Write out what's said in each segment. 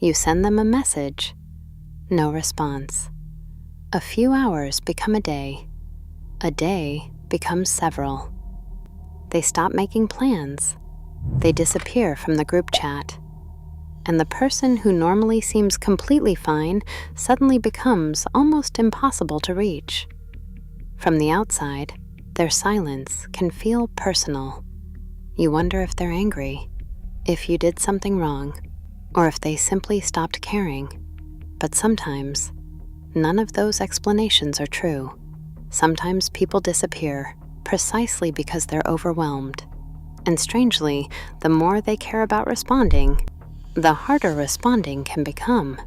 You send them a message. No response. A few hours become a day. A day becomes several. They stop making plans. They disappear from the group chat. And the person who normally seems completely fine suddenly becomes almost impossible to reach. From the outside, their silence can feel personal. You wonder if they're angry, if you did something wrong, or if they simply stopped caring. But sometimes, none of those explanations are true. Sometimes people disappear precisely because they're overwhelmed. And strangely, the more they care about responding, the harder responding can become.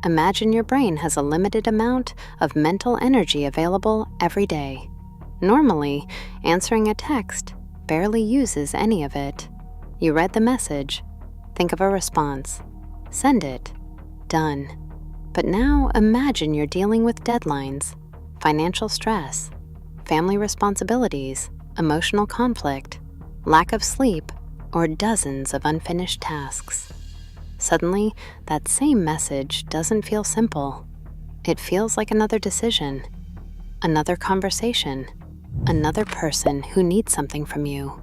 Imagine your brain has a limited amount of mental energy available every day. Normally, answering a text barely uses any of it. You read the message, think of a response, send it, done. But now imagine you're dealing with deadlines, financial stress, family responsibilities, emotional conflict, lack of sleep, or dozens of unfinished tasks. Suddenly, that same message doesn't feel simple. It feels like another decision, another conversation, another person who needs something from you.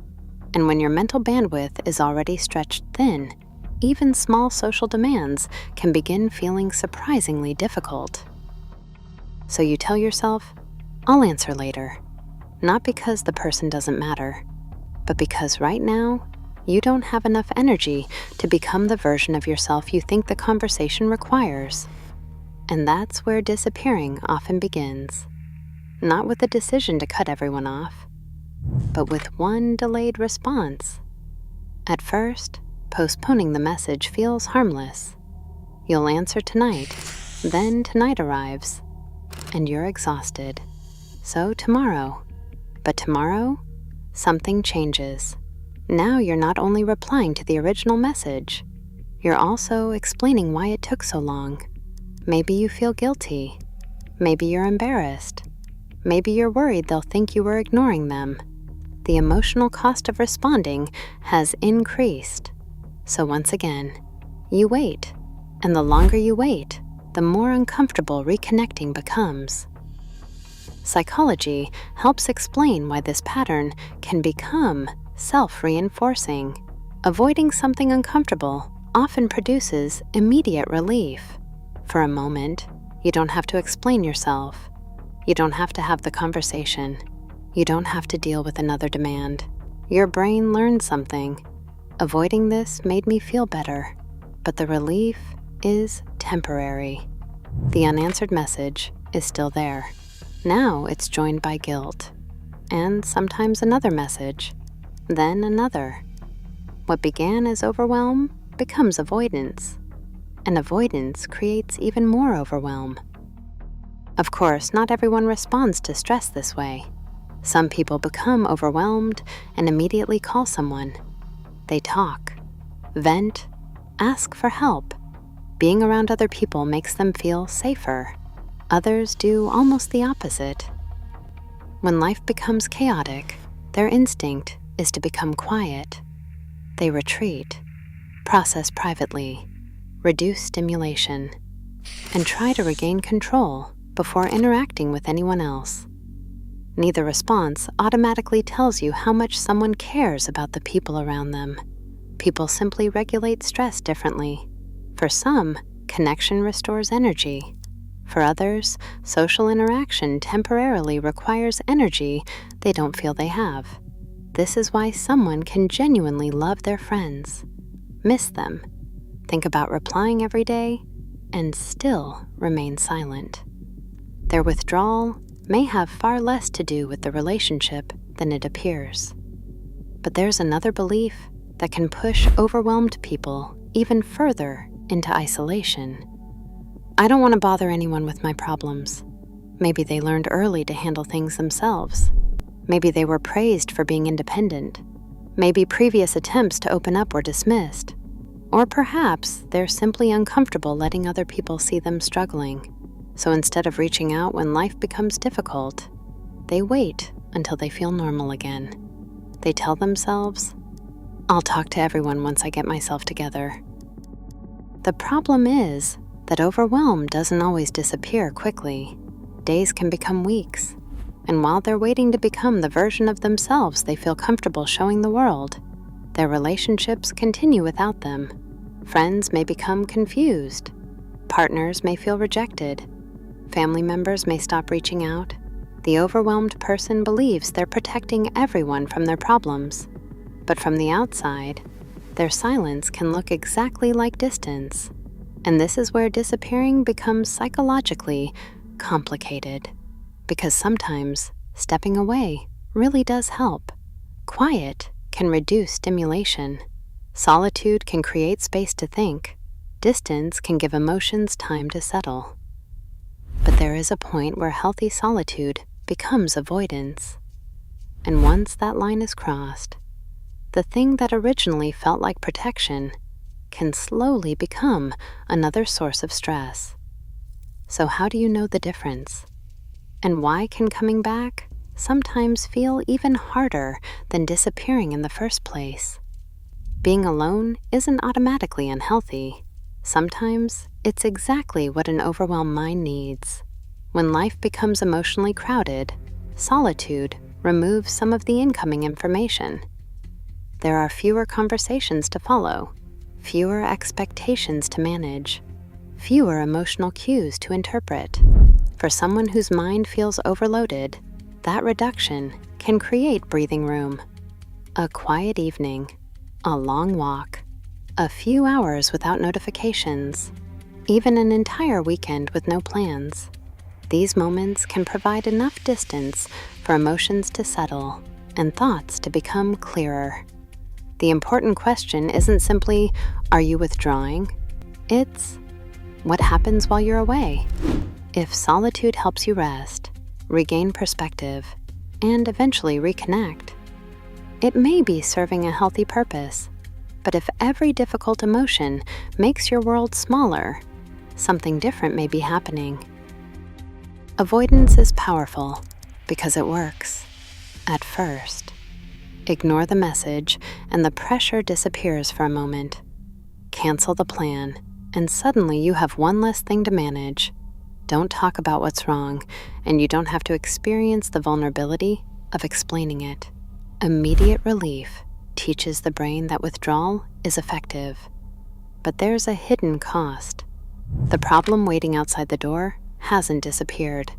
And when your mental bandwidth is already stretched thin, even small social demands can begin feeling surprisingly difficult. So you tell yourself, I'll answer later. Not because the person doesn't matter, but because right now, you don't have enough energy to become the version of yourself you think the conversation requires. And that's where disappearing often begins. Not with a decision to cut everyone off, but with one delayed response. At first, postponing the message feels harmless. You'll answer tonight, then tonight arrives, and you're exhausted. So tomorrow. But tomorrow, something changes. Now you're not only replying to the original message, you're also explaining why it took so long. Maybe you feel guilty. Maybe you're embarrassed. Maybe you're worried they'll think you were ignoring them. The emotional cost of responding has increased. So once again, you wait. And the longer you wait, the more uncomfortable reconnecting becomes. Psychology helps explain why this pattern can become self-reinforcing. Avoiding something uncomfortable often produces immediate relief. For a moment, you don't have to explain yourself. You don't have to have the conversation. You don't have to deal with another demand. Your brain learned something. Avoiding this made me feel better, but the relief is temporary. The unanswered message is still there. Now it's joined by guilt, and sometimes another message, then another. What began as overwhelm becomes avoidance, and avoidance creates even more overwhelm. Of course, not everyone responds to stress this way. Some people become overwhelmed and immediately call someone. They talk, vent, ask for help. Being around other people makes them feel safer. Others do almost the opposite. When life becomes chaotic, their instinct is to become quiet. They retreat, process privately, reduce stimulation, and try to regain control before interacting with anyone else. Neither response automatically tells you how much someone cares about the people around them. People simply regulate stress differently. For some, connection restores energy. For others, social interaction temporarily requires energy they don't feel they have. This is why someone can genuinely love their friends, miss them, think about replying every day, and still remain silent. Their withdrawal may have far less to do with the relationship than it appears. But there's another belief that can push overwhelmed people even further into isolation. I don't want to bother anyone with my problems. Maybe they learned early to handle things themselves. Maybe they were praised for being independent. Maybe previous attempts to open up were dismissed. Or perhaps they're simply uncomfortable letting other people see them struggling. So instead of reaching out when life becomes difficult, they wait until they feel normal again. They tell themselves, I'll talk to everyone once I get myself together. The problem is that overwhelm doesn't always disappear quickly. Days can become weeks, and while they're waiting to become the version of themselves they feel comfortable showing the world, their relationships continue without them. Friends may become confused. Partners may feel rejected. Family members may stop reaching out. The overwhelmed person believes they're protecting everyone from their problems. But from the outside, their silence can look exactly like distance. And this is where disappearing becomes psychologically complicated. Because sometimes stepping away really does help. Quiet can reduce stimulation. Solitude can create space to think. Distance can give emotions time to settle. But there is a point where healthy solitude becomes avoidance. And once that line is crossed, the thing that originally felt like protection can slowly become another source of stress. So how do you know the difference? And why can coming back sometimes feel even harder than disappearing in the first place? Being alone isn't automatically unhealthy. Sometimes it's exactly what an overwhelmed mind needs. When life becomes emotionally crowded, solitude removes some of the incoming information. There are fewer conversations to follow, fewer expectations to manage, fewer emotional cues to interpret. For someone whose mind feels overloaded, that reduction can create breathing room. A quiet evening, a long walk, a few hours without notifications, even an entire weekend with no plans. These moments can provide enough distance for emotions to settle and thoughts to become clearer. The important question isn't simply, are you withdrawing? It's, what happens while you're away? If solitude helps you rest, regain perspective, and eventually reconnect, it may be serving a healthy purpose. But if every difficult emotion makes your world smaller, something different may be happening. Avoidance is powerful because it works. At first, ignore the message and the pressure disappears for a moment. Cancel the plan, and suddenly you have one less thing to manage. Don't talk about what's wrong, and you don't have to experience the vulnerability of explaining it. Immediate relief teaches the brain that withdrawal is effective. But there's a hidden cost. The problem waiting outside the door hasn't disappeared.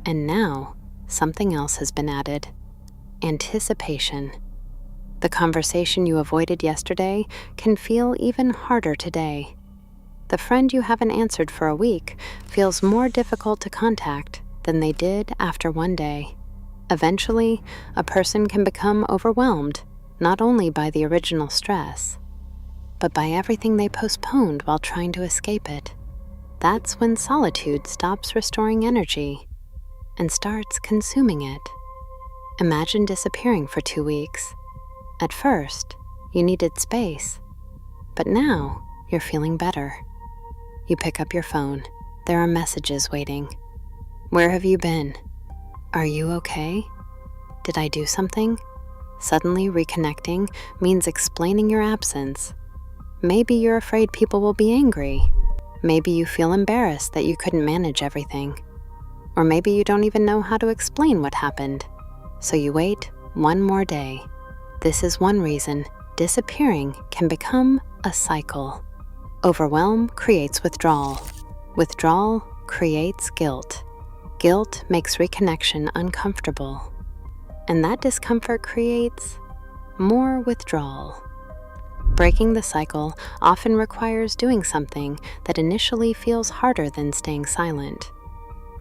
And now, something else has been added. Anticipation. The conversation you avoided yesterday can feel even harder today. The friend you haven't answered for a week feels more difficult to contact than they did after one day. Eventually, a person can become overwhelmed, not only by the original stress, but by everything they postponed while trying to escape it. That's when solitude stops restoring energy and starts consuming it. Imagine disappearing for 2 weeks. At first, you needed space, but now you're feeling better. You pick up your phone. There are messages waiting. Where have you been? Are you okay? Did I do something? Suddenly reconnecting means explaining your absence. Maybe you're afraid people will be angry. Maybe you feel embarrassed that you couldn't manage everything. Or maybe you don't even know how to explain what happened. So you wait one more day. This is one reason disappearing can become a cycle. Overwhelm creates withdrawal. Withdrawal creates guilt. Guilt makes reconnection uncomfortable. And that discomfort creates more withdrawal. Breaking the cycle often requires doing something that initially feels harder than staying silent.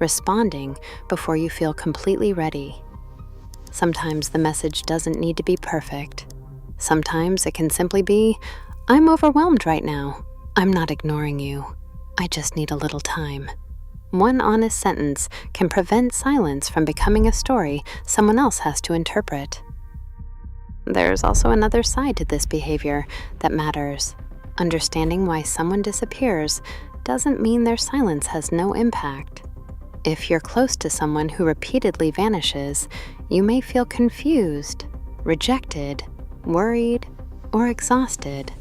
Responding before you feel completely ready. Sometimes the message doesn't need to be perfect. Sometimes it can simply be, I'm overwhelmed right now. I'm not ignoring you. I just need a little time. One honest sentence can prevent silence from becoming a story someone else has to interpret. There's also another side to this behavior that matters. Understanding why someone disappears doesn't mean their silence has no impact. If you're close to someone who repeatedly vanishes, you may feel confused, rejected, worried, or exhausted.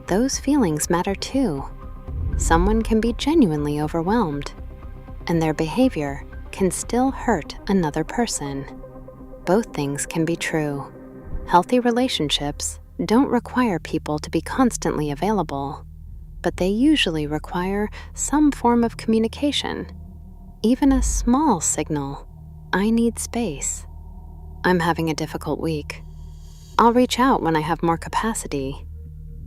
Those feelings matter too. Someone can be genuinely overwhelmed, and their behavior can still hurt another person. Both things can be true. Healthy relationships don't require people to be constantly available, but they usually require some form of communication. Even a small signal, "I need space. I'm having a difficult week. I'll reach out when I have more capacity,"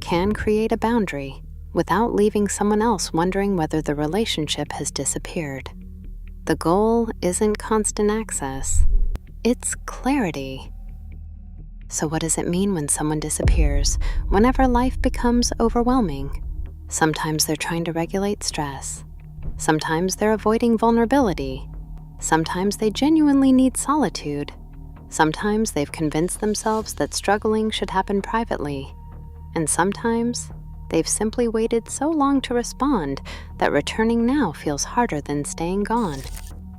can create a boundary without leaving someone else wondering whether the relationship has disappeared. The goal isn't constant access, it's clarity. So what does it mean when someone disappears, whenever life becomes overwhelming? Sometimes they're trying to regulate stress. Sometimes they're avoiding vulnerability. Sometimes they genuinely need solitude. Sometimes they've convinced themselves that struggling should happen privately. And sometimes they've simply waited so long to respond that returning now feels harder than staying gone.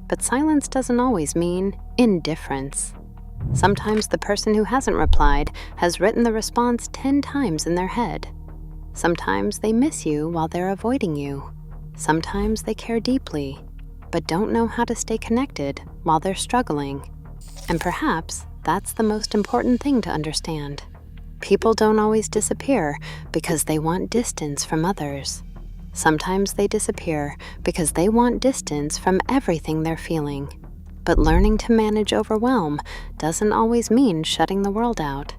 But silence doesn't always mean indifference. Sometimes the person who hasn't replied has written the response 10 times in their head. Sometimes they miss you while they're avoiding you. Sometimes they care deeply, but don't know how to stay connected while they're struggling. And perhaps that's the most important thing to understand. People don't always disappear because they want distance from others. Sometimes they disappear because they want distance from everything they're feeling. But learning to manage overwhelm doesn't always mean shutting the world out.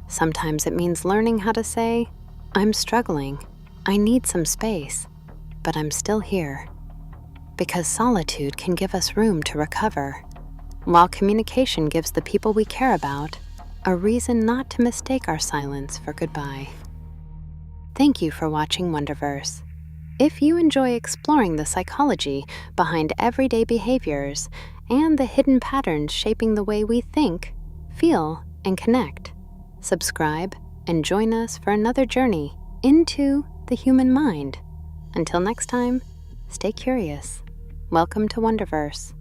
Sometimes it means learning how to say, "I'm struggling, I need some space, but I'm still here." Because solitude can give us room to recover, while communication gives the people we care about a reason not to mistake our silence for goodbye. Thank you for watching WonderVerse. If you enjoy exploring the psychology behind everyday behaviors and the hidden patterns shaping the way we think, feel, and connect, subscribe and join us for another journey into the human mind. Until next time, stay curious. Welcome to WonderVerse.